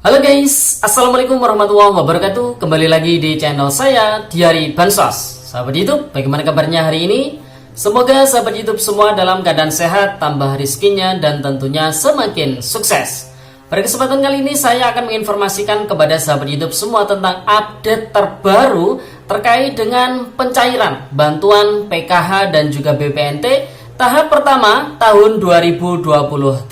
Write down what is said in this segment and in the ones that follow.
Halo guys, Assalamualaikum warahmatullahi wabarakatuh. Kembali lagi di channel saya, Diari Bansos. Sahabat YouTube, bagaimana kabarnya hari ini? Semoga sahabat YouTube semua dalam keadaan sehat, tambah rezekinya, dan tentunya semakin sukses. Pada kesempatan kali ini saya akan menginformasikan kepada sahabat YouTube semua tentang update terbaru terkait dengan pencairan bantuan PKH dan juga BPNT tahap pertama tahun 2023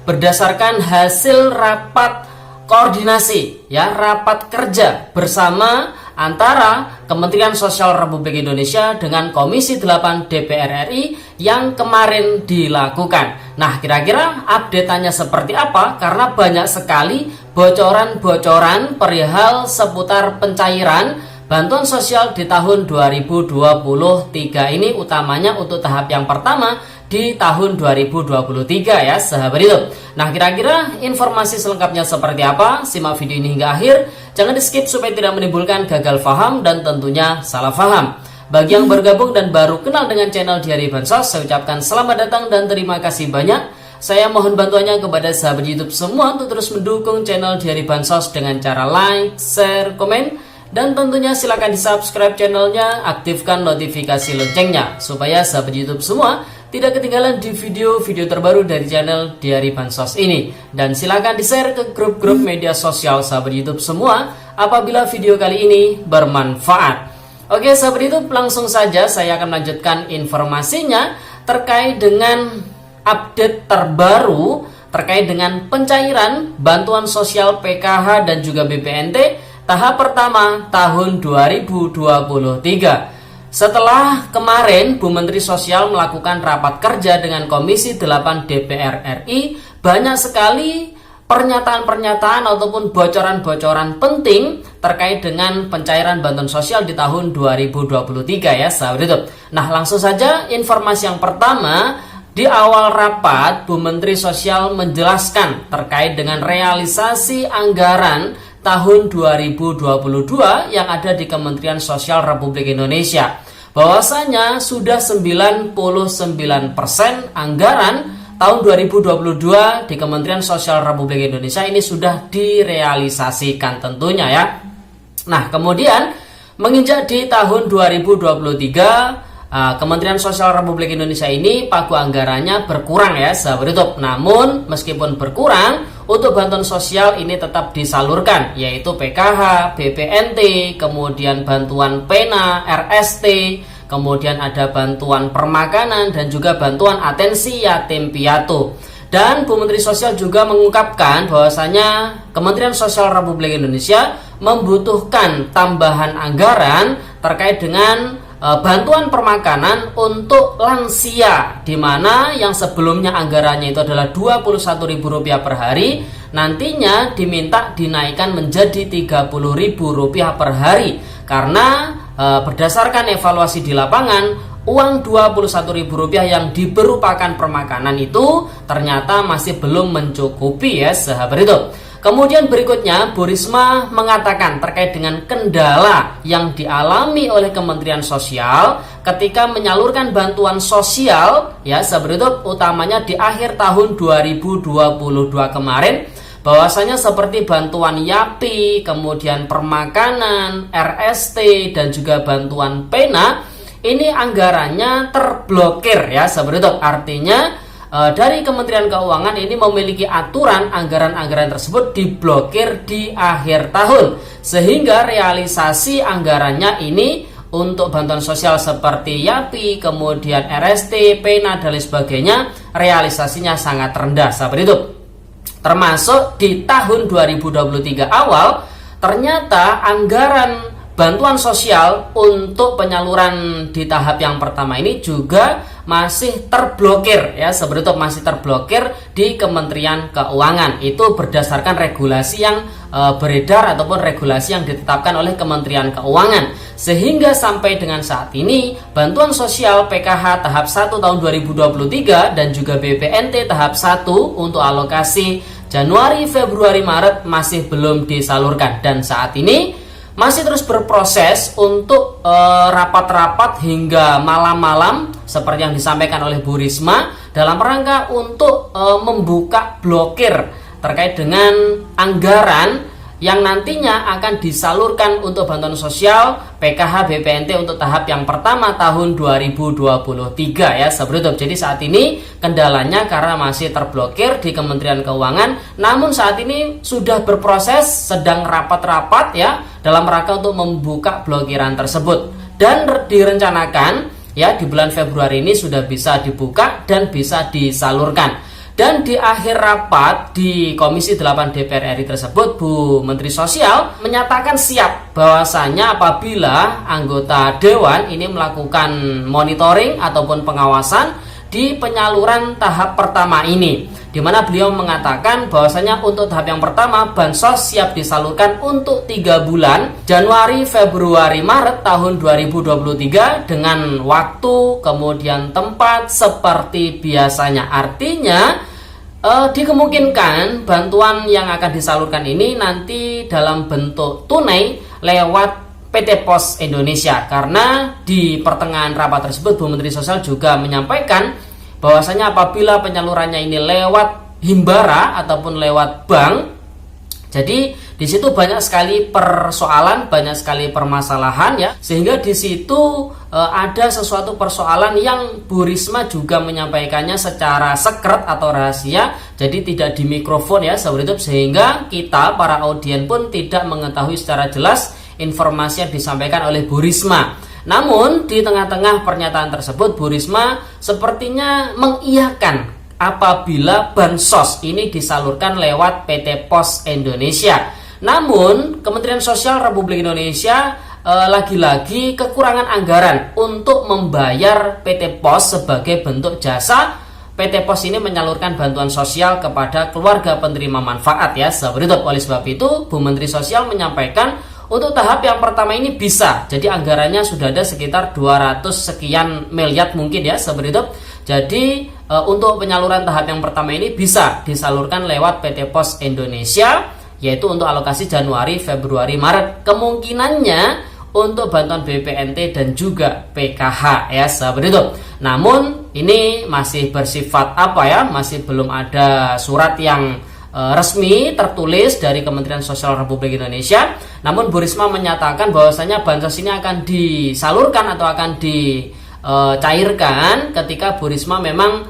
berdasarkan hasil rapat koordinasi rapat kerja bersama antara Kementerian Sosial Republik Indonesia dengan Komisi 8 DPR RI yang kemarin dilakukan. Nah, kira-kira update-nya seperti apa? Karena banyak sekali bocoran-bocoran perihal seputar pencairan bantuan sosial di tahun 2023 ini, utamanya untuk tahap yang pertama di tahun 2023 ya sahabat YouTube. Nah, kira-kira informasi selengkapnya seperti apa? Simak video ini hingga akhir. Jangan di skip supaya tidak menimbulkan gagal paham dan tentunya salah paham. Bagi yang bergabung dan baru kenal dengan channel Diari Bansos, saya ucapkan selamat datang dan terima kasih banyak. Saya mohon bantuannya kepada sahabat YouTube semua untuk terus mendukung channel Diari Bansos dengan cara like, share, komen, dan tentunya silakan di subscribe channelnya, aktifkan notifikasi loncengnya supaya sahabat YouTube semua tidak ketinggalan di video-video terbaru dari channel Diari Bansos ini. Dan silakan di-share ke grup-grup media sosial sahabat YouTube semua apabila video kali ini bermanfaat. Oke sahabat YouTube, langsung saja saya akan melanjutkan informasinya terkait dengan update terbaru terkait dengan pencairan bantuan sosial PKH dan juga BPNT tahap pertama tahun 2023. Setelah kemarin Bu Menteri Sosial melakukan rapat kerja dengan Komisi 8 DPR RI, banyak sekali pernyataan-pernyataan ataupun bocoran-bocoran penting terkait dengan pencairan bantuan sosial di tahun 2023 ya sahabat YouTube. Nah, langsung saja informasi yang pertama. Di awal rapat, Bu Menteri Sosial menjelaskan terkait dengan realisasi anggaran tahun 2022 yang ada di Kementerian Sosial Republik Indonesia, bahwasanya sudah 99% anggaran tahun 2022 di Kementerian Sosial Republik Indonesia ini sudah direalisasikan tentunya ya. Nah, kemudian menginjak di tahun 2023 Kementerian Sosial Republik Indonesia ini pagu anggarannya berkurang ya sahabat YouTube. Namun meskipun berkurang, untuk bantuan sosial ini tetap disalurkan, yaitu PKH, BPNT, kemudian bantuan PENA, RST, kemudian ada bantuan permakanan dan juga bantuan atensi yatim piatu. Dan Bu Menteri Sosial juga mengungkapkan bahwasanya Kementerian Sosial Republik Indonesia membutuhkan tambahan anggaran terkait dengan bantuan permakanan untuk lansia, di mana yang sebelumnya anggarannya itu adalah Rp21.000 per hari, nantinya diminta dinaikkan menjadi Rp30.000 per hari karena berdasarkan evaluasi di lapangan, uang Rp21.000 yang diberupakan permakanan itu ternyata masih belum mencukupi ya sahabat itu. Kemudian berikutnya Bu Risma mengatakan terkait dengan kendala yang dialami oleh Kementerian Sosial ketika menyalurkan bantuan sosial ya sahabat YouTube, utamanya di akhir tahun 2022 kemarin, bahwasanya seperti bantuan YAPI, kemudian permakanan, RST dan juga bantuan PENA ini anggarannya terblokir ya sahabat YouTube. Artinya dari Kementerian Keuangan ini memiliki aturan anggaran-anggaran tersebut diblokir di akhir tahun, sehingga realisasi anggarannya ini untuk bantuan sosial seperti YAPI, kemudian RST, PENA dan lain sebagainya realisasinya sangat rendah sahabat itu. Termasuk di tahun 2023 awal ternyata anggaran bantuan sosial untuk penyaluran di tahap yang pertama ini juga masih terblokir ya sahabat YouTube, masih terblokir di Kementerian Keuangan. Itu berdasarkan regulasi yang beredar ataupun regulasi yang ditetapkan oleh Kementerian Keuangan, sehingga sampai dengan saat ini bantuan sosial PKH tahap 1 tahun 2023 dan juga BPNT tahap 1 untuk alokasi Januari, Februari, Maret masih belum disalurkan, dan saat ini masih terus berproses untuk rapat-rapat hingga malam-malam seperti yang disampaikan oleh Bu Risma dalam rangka untuk membuka blokir terkait dengan anggaran yang nantinya akan disalurkan untuk bantuan sosial PKH BPNT untuk tahap yang pertama tahun 2023 ya Sahabat YouTube. Jadi saat ini kendalanya karena masih terblokir di Kementerian Keuangan, namun saat ini sudah berproses, sedang rapat-rapat ya dalam rangka untuk membuka blokiran tersebut, dan direncanakan ya di bulan Februari ini sudah bisa dibuka dan bisa disalurkan. Dan di akhir rapat di Komisi 8 DPR RI tersebut, Bu Menteri Sosial menyatakan siap bahwasanya apabila anggota Dewan ini melakukan monitoring ataupun pengawasan di penyaluran tahap pertama ini, di mana beliau mengatakan bahwasanya untuk tahap yang pertama bansos siap disalurkan untuk 3 bulan, Januari, Februari, Maret tahun 2023 dengan waktu kemudian tempat seperti biasanya. Artinya dikemungkinkan bantuan yang akan disalurkan ini nanti dalam bentuk tunai lewat PT Pos Indonesia, karena di pertengahan rapat tersebut Bu Menteri Sosial juga menyampaikan bahwasanya apabila penyalurannya ini lewat himbara ataupun lewat bank, jadi di situ banyak sekali persoalan, banyak sekali permasalahan ya, sehingga di situ ada sesuatu persoalan yang Bu Risma juga menyampaikannya secara sekret atau rahasia, jadi tidak di mikrofon ya Sahabat YouTube, sehingga kita para audien pun tidak mengetahui secara jelas informasi yang disampaikan oleh Bu Risma. Namun di tengah-tengah pernyataan tersebut Bu Risma sepertinya mengiyakan apabila bansos ini disalurkan lewat PT Pos Indonesia. Namun Kementerian Sosial Republik Indonesia lagi-lagi kekurangan anggaran untuk membayar PT Pos sebagai bentuk jasa PT Pos ini menyalurkan bantuan sosial kepada keluarga penerima manfaat ya Sahabat YouTube. Oleh sebab itu Bu Menteri Sosial menyampaikan untuk tahap yang pertama ini bisa, jadi anggarannya sudah ada sekitar 200 sekian miliar mungkin ya Sahabat YouTube. Jadi untuk penyaluran tahap yang pertama ini bisa disalurkan lewat PT Pos Indonesia, yaitu untuk alokasi Januari, Februari, Maret. Kemungkinannya untuk bantuan BPNT dan juga PKH ya Sahabat YouTube. Namun ini masih bersifat masih belum ada surat yang resmi tertulis dari Kementerian Sosial Republik Indonesia. Namun Bu Risma menyatakan bahwasanya bansos ini akan disalurkan atau akan dicairkan ketika Bu Risma memang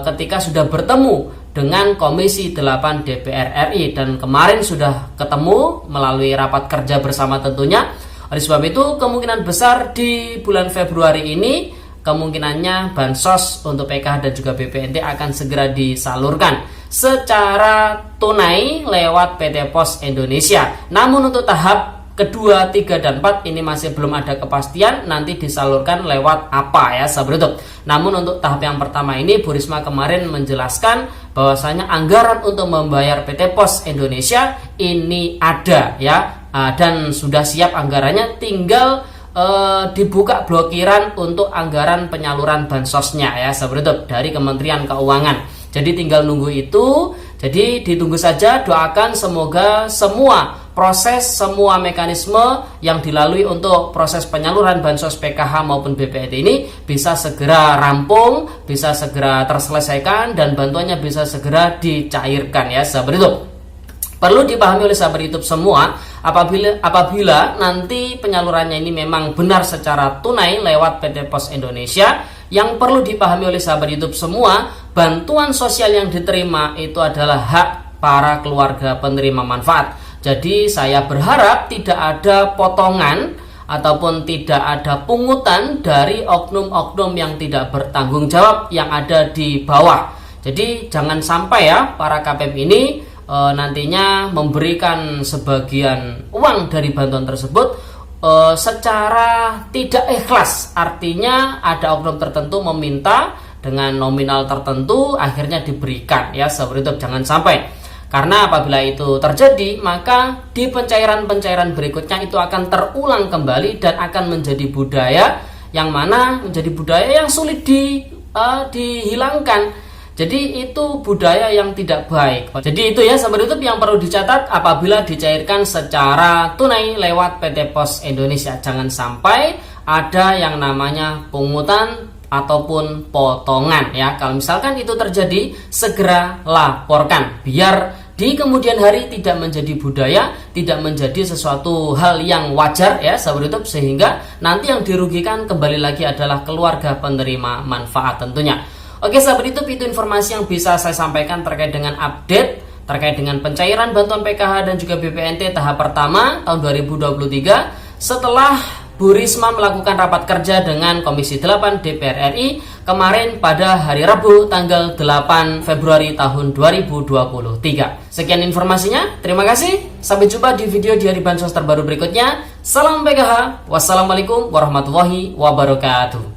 ketika sudah bertemu dengan Komisi 8 DPR RI, dan kemarin sudah ketemu melalui rapat kerja bersama tentunya. Oleh sebab itu kemungkinan besar di bulan Februari ini kemungkinannya bansos untuk PKH dan juga BPNT akan segera disalurkan secara tunai lewat PT Pos Indonesia. Namun untuk tahap kedua, 3, dan 4 ini masih belum ada kepastian nanti disalurkan lewat apa ya Sahabat YouTube. Namun untuk tahap yang pertama ini Bu Risma kemarin menjelaskan bahwasanya anggaran untuk membayar PT Pos Indonesia ini ada ya, dan sudah siap anggarannya, tinggal dibuka blokiran untuk anggaran penyaluran bansosnya ya Sahabat YouTube dari Kementerian Keuangan. Jadi tinggal nunggu itu. Jadi ditunggu saja, doakan semoga semua proses, semua mekanisme yang dilalui untuk proses penyaluran bansos PKH maupun BPNT ini bisa segera rampung, bisa segera terselesaikan, dan bantuannya bisa segera dicairkan ya Sahabat YouTube. Perlu dipahami oleh Sahabat YouTube semua, apabila nanti penyalurannya ini memang benar secara tunai lewat PT Pos Indonesia, yang perlu dipahami oleh Sahabat YouTube semua, bantuan sosial yang diterima itu adalah hak para keluarga penerima manfaat. Jadi saya berharap tidak ada potongan ataupun tidak ada pungutan dari oknum-oknum yang tidak bertanggung jawab yang ada di bawah. Jadi jangan sampai ya para KPM ini nantinya memberikan sebagian uang dari bantuan tersebut secara tidak ikhlas. Artinya ada oknum tertentu meminta dengan nominal tertentu, akhirnya diberikan ya Sahabat YouTube. Jangan sampai, karena apabila itu terjadi maka di pencairan-pencairan berikutnya itu akan terulang kembali dan akan menjadi budaya yang mana menjadi budaya yang sulit dihilangkan. Jadi itu budaya yang tidak baik. Jadi itu ya Sahabat YouTube yang perlu dicatat apabila dicairkan secara tunai lewat PT Pos Indonesia. Jangan sampai ada yang namanya pungutan ataupun potongan ya. Kalau misalkan itu terjadi, segera laporkan biar di kemudian hari tidak menjadi budaya, tidak menjadi sesuatu hal yang wajar ya sahabat YouTube, sehingga nanti yang dirugikan kembali lagi adalah keluarga penerima manfaat tentunya. Oke sahabat YouTube, itu informasi yang bisa saya sampaikan terkait dengan update terkait dengan pencairan bantuan PKH dan juga BPNT tahap pertama tahun 2023 setelah Bu Risma melakukan rapat kerja dengan Komisi 8 DPR RI kemarin pada hari Rabu tanggal 8 Februari tahun 2023. Sekian informasinya, terima kasih. Sampai jumpa di video di hari bansos terbaru berikutnya. Salam PKH. Wassalamualaikum warahmatullahi wabarakatuh.